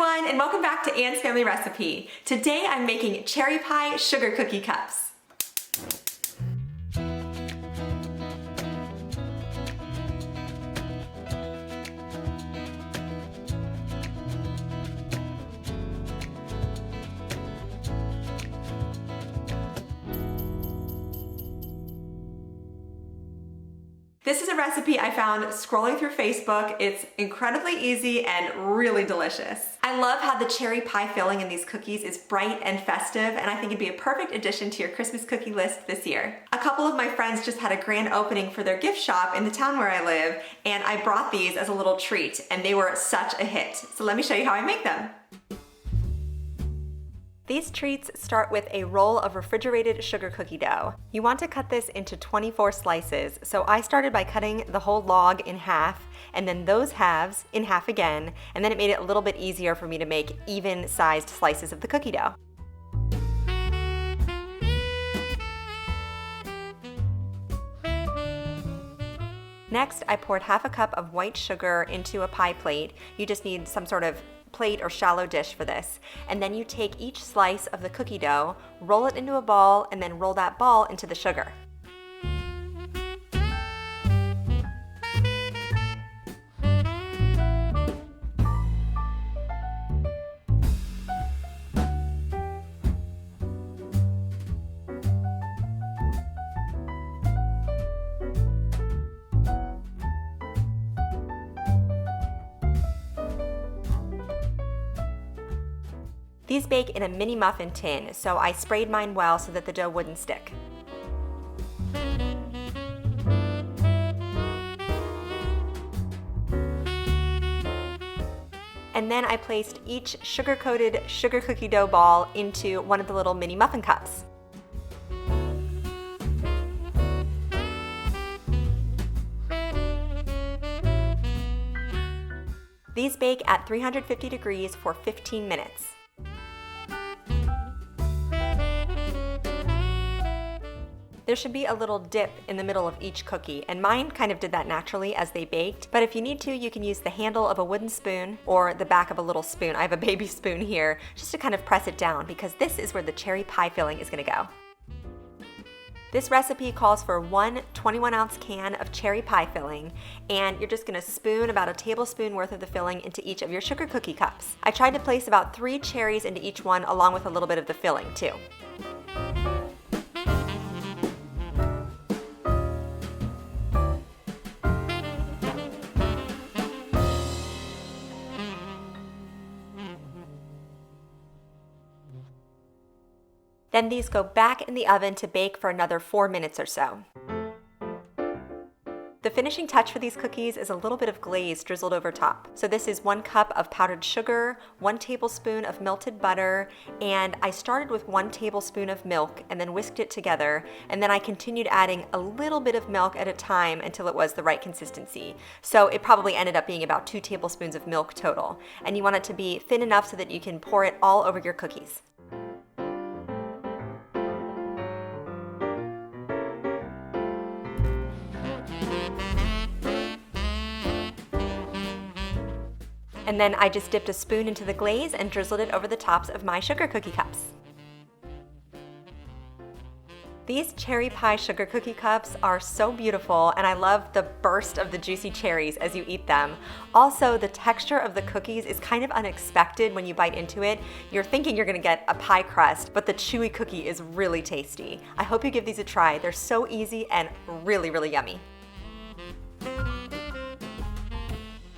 everyone, and welcome back to Anne's Family Recipe. Today I'm making cherry pie sugar cookie cups. This is a recipe I found scrolling through Facebook. It's incredibly easy and really delicious. I love how the cherry pie filling in these cookies is bright and festive, and I think it'd be a perfect addition to your Christmas cookie list this year. A couple of my friends just had a grand opening for their gift shop in the town where I live, and I brought these as a little treat, and they were such a hit. So let me show you how I make them. These treats start with a roll of refrigerated sugar cookie dough. You want to cut this into 24 slices, so I started by cutting the whole log in half, and then those halves in half again, and then it made it a little bit easier for me to make even-sized slices of the cookie dough. Next, I poured half a cup of white sugar into a pie plate. You just need some sort of plate or shallow dish for this. And then you take each slice of the cookie dough, roll it into a ball, and then roll that ball into the sugar. These bake in a mini muffin tin, so I sprayed mine well so that the dough wouldn't stick. And then I placed each sugar-coated sugar cookie dough ball into one of the little mini muffin cups. These bake at 350 degrees for 15 minutes. There should be a little dip in the middle of each cookie, and mine kind of did that naturally as they baked, but if you need to, you can use the handle of a wooden spoon or the back of a little spoon. I have a baby spoon here just to kind of press it down, because this is where the cherry pie filling is gonna go. This recipe calls for one 21-ounce can of cherry pie filling, and you're just gonna spoon about a tablespoon worth of the filling into each of your sugar cookie cups. I tried to place about 3 cherries into each one, along with a little bit of the filling too. Then these go back in the oven to bake for another 4 minutes or so. The finishing touch for these cookies is a little bit of glaze drizzled over top. So this is 1 cup of powdered sugar, 1 tablespoon of melted butter, and I started with 1 tablespoon of milk and then whisked it together, and then I continued adding a little bit of milk at a time until it was the right consistency. So it probably ended up being about 2 tablespoons of milk total. And you want it to be thin enough so that you can pour it all over your cookies. And then I just dipped a spoon into the glaze and drizzled it over the tops of my sugar cookie cups. These cherry pie sugar cookie cups are so beautiful, and I love the burst of the juicy cherries as you eat them. Also, the texture of the cookies is kind of unexpected when you bite into it. You're thinking you're gonna get a pie crust, but the chewy cookie is really tasty. I hope you give these a try. They're so easy and really, really yummy.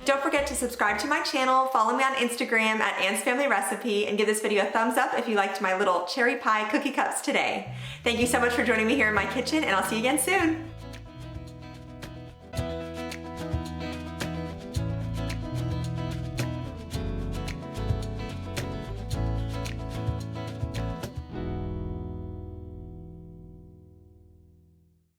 Don't forget to subscribe to my channel, follow me on Instagram at Anne's Family Recipe, and give this video a thumbs up if you liked my little cherry pie cookie cups today. Thank you so much for joining me here in my kitchen, and I'll see you again soon.